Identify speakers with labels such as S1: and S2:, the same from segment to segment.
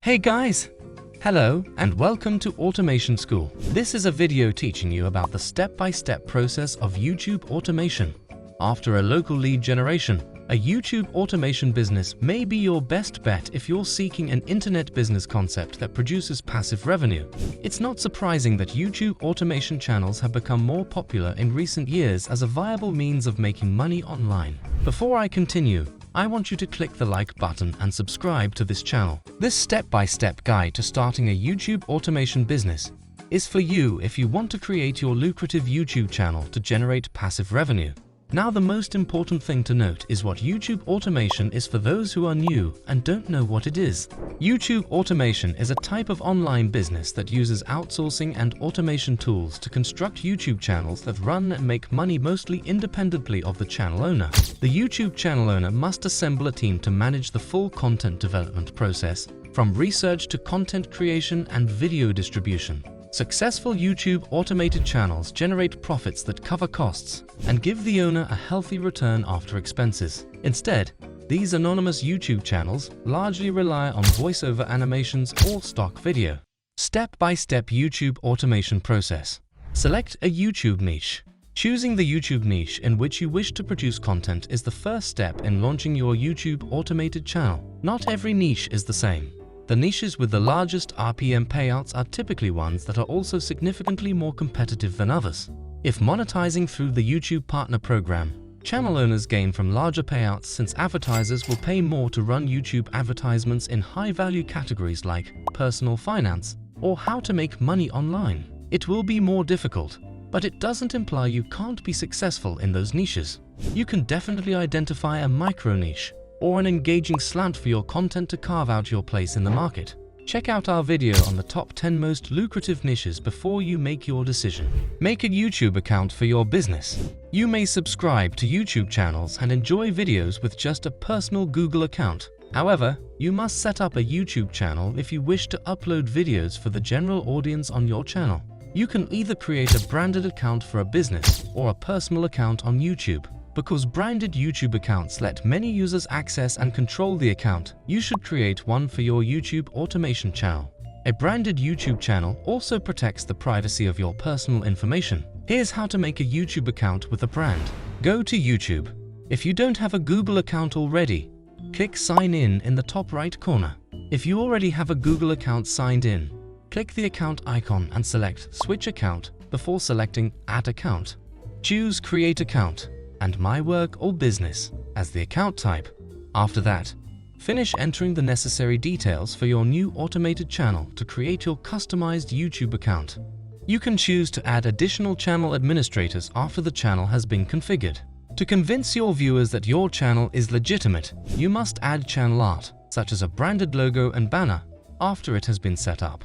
S1: Hey guys! Hello and welcome to Automation School. This is a video teaching you about the step-by-step process of YouTube automation. After a local lead generation, a YouTube automation business may be your best bet if you're seeking an internet business concept that produces passive revenue. It's not surprising that YouTube automation channels have become more popular in recent years as a viable means of making money online. Before I continue, I want you to click the like button and subscribe to this channel. This step-by-step guide to starting a YouTube automation business is for you if you want to create your lucrative YouTube channel to generate passive revenue. Now, the most important thing to note is what YouTube automation is for those who are new and don't know what it is. YouTube automation is a type of online business that uses outsourcing and automation tools to construct YouTube channels that run and make money mostly independently of the channel owner. The YouTube channel owner must assemble a team to manage the full content development process, from research to content creation and video distribution. Successful YouTube automated channels generate profits that cover costs and give the owner a healthy return after expenses. Instead, these anonymous YouTube channels largely rely on voiceover animations or stock video. Step-by-step YouTube automation process. Select a YouTube niche. Choosing the YouTube niche in which you wish to produce content is the first step in launching your YouTube automated channel. Not every niche is the same. The niches with the largest RPM payouts are typically ones that are also significantly more competitive than others. If monetizing through the YouTube Partner Program, channel owners gain from larger payouts since advertisers will pay more to run YouTube advertisements in high-value categories like personal finance or how to make money online. It will be more difficult, but it doesn't imply you can't be successful in those niches. You can definitely identify a micro-niche or an engaging slant for your content to carve out your place in the market. Check out our video on the top 10 most lucrative niches before you make your decision. Make a YouTube account for your business. You may subscribe to YouTube channels and enjoy videos with just a personal Google account. However, you must set up a YouTube channel if you wish to upload videos for the general audience on your channel. You can either create a branded account for a business or a personal account on YouTube. Because branded YouTube accounts let many users access and control the account, you should create one for your YouTube automation channel. A branded YouTube channel also protects the privacy of your personal information. Here's how to make a YouTube account with a brand. Go to YouTube. If you don't have a Google account already, click Sign in the top right corner. If you already have a Google account signed in, click the account icon and select Switch Account before selecting Add Account. Choose Create Account and My Work or Business as the account type. After that, finish entering the necessary details for your new automated channel to create your customized YouTube account. You can choose to add additional channel administrators after the channel has been configured. To convince your viewers that your channel is legitimate, you must add channel art, such as a branded logo and banner, after it has been set up.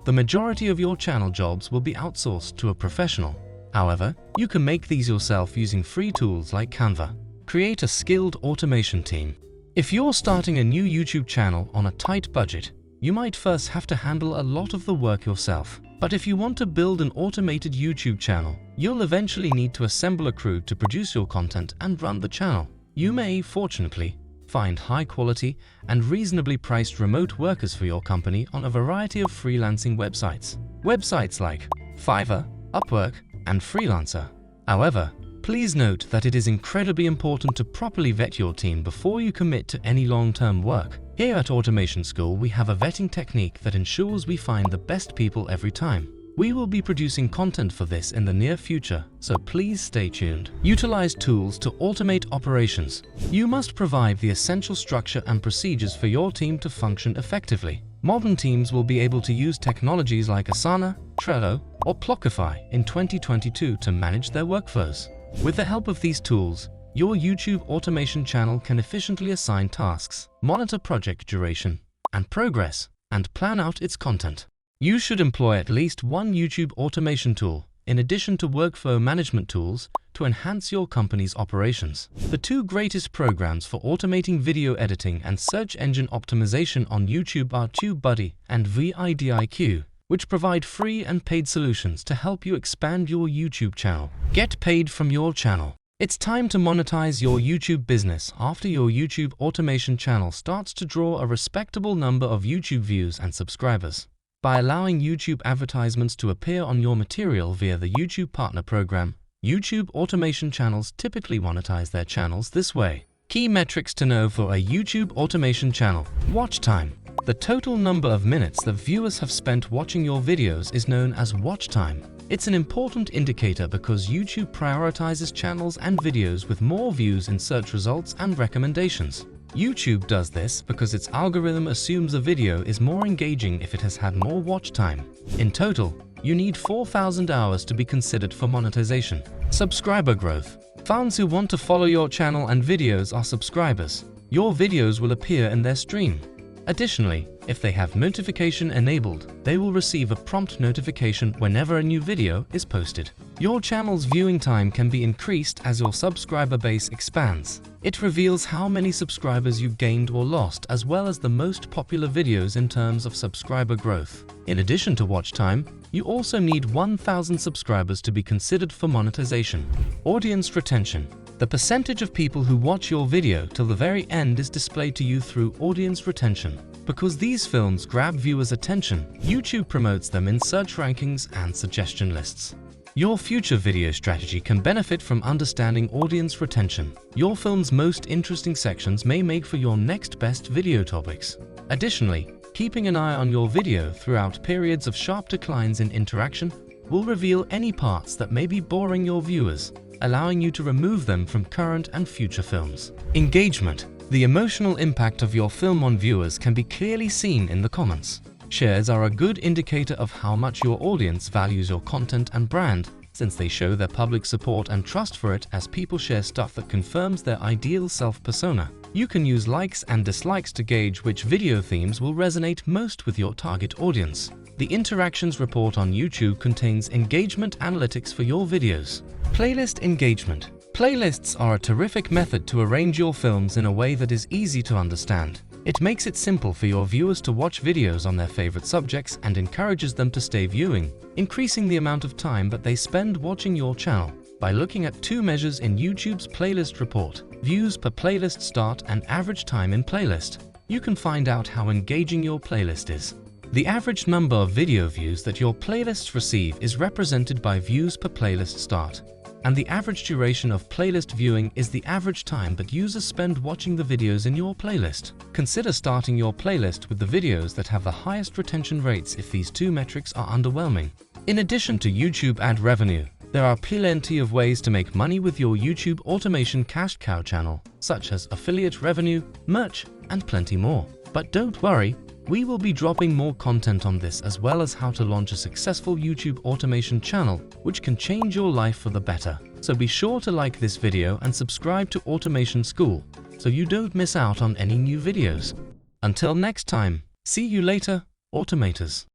S1: The majority of your channel jobs will be outsourced to a professional. However, you can make these yourself using free tools like Canva. Create a skilled automation team. If you're starting a new YouTube channel on a tight budget, you might first have to handle a lot of the work yourself. But if you want to build an automated YouTube channel, you'll eventually need to assemble a crew to produce your content and run the channel. You may, fortunately, find high-quality and reasonably priced remote workers for your company on a variety of freelancing websites. Websites like Fiverr, Upwork, and Freelancer. However, please note that it is incredibly important to properly vet your team before you commit to any long-term work. Here at Automation School, we have a vetting technique that ensures we find the best people every time. We will be producing content for this in the near future, so please stay tuned. Utilize tools to automate operations. You must provide the essential structure and procedures for your team to function effectively. Modern teams will be able to use technologies like Asana, Trello, or Plockify in 2022 to manage their workflows. With the help of these tools, your YouTube automation channel can efficiently assign tasks, monitor project duration and progress, and plan out its content. You should employ at least one YouTube automation tool, in addition to workflow management tools, to enhance your company's operations. The two greatest programs for automating video editing and search engine optimization on YouTube are TubeBuddy and vidIQ, which provide free and paid solutions to help you expand your YouTube channel. Get paid from your channel. It's time to monetize your YouTube business after your YouTube automation channel starts to draw a respectable number of YouTube views and subscribers. By allowing YouTube advertisements to appear on your material via the YouTube Partner Program, YouTube automation channels typically monetize their channels this way. Key metrics to know for a YouTube automation channel. Watch time. The total number of minutes that viewers have spent watching your videos is known as watch time. It's an important indicator because YouTube prioritizes channels and videos with more views in search results and recommendations. YouTube does this because its algorithm assumes a video is more engaging if it has had more watch time. In total, you need 4,000 hours to be considered for monetization. Subscriber growth. Fans who want to follow your channel and videos are subscribers. Your videos will appear in their stream. Additionally, if they have notification enabled, they will receive a prompt notification whenever a new video is posted. Your channel's viewing time can be increased as your subscriber base expands. It reveals how many subscribers you gained or lost, as well as the most popular videos in terms of subscriber growth. In addition to watch time, you also need 1,000 subscribers to be considered for monetization. Audience retention. The percentage of people who watch your video till the very end is displayed to you through audience retention. Because these films grab viewers' attention, YouTube promotes them in search rankings and suggestion lists. Your future video strategy can benefit from understanding audience retention. Your film's most interesting sections may make for your next best video topics. Additionally, keeping an eye on your video throughout periods of sharp declines in interaction will reveal any parts that may be boring your viewers, allowing you to remove them from current and future films. Engagement. The emotional impact of your film on viewers can be clearly seen in the comments. Shares are a good indicator of how much your audience values your content and brand, since they show their public support and trust for it as people share stuff that confirms their ideal self-persona. You can use likes and dislikes to gauge which video themes will resonate most with your target audience. The Interactions report on YouTube contains engagement analytics for your videos. Playlist engagement. Playlists are a terrific method to arrange your films in a way that is easy to understand. It makes it simple for your viewers to watch videos on their favorite subjects and encourages them to stay viewing, increasing the amount of time that they spend watching your channel. By looking at two measures in YouTube's playlist report, views per playlist start and average time in playlist, you can find out how engaging your playlist is. The average number of video views that your playlists receive is represented by views per playlist start, and the average duration of playlist viewing is the average time that users spend watching the videos in your playlist. Consider starting your playlist with the videos that have the highest retention rates if these two metrics are underwhelming. In addition to YouTube ad revenue, there are plenty of ways to make money with your YouTube automation cash cow channel, such as affiliate revenue, merch, and plenty more. But don't worry, we will be dropping more content on this, as well as how to launch a successful YouTube automation channel, which can change your life for the better. So be sure to like this video and subscribe to Automation School so you don't miss out on any new videos. Until next time, see you later, Automators.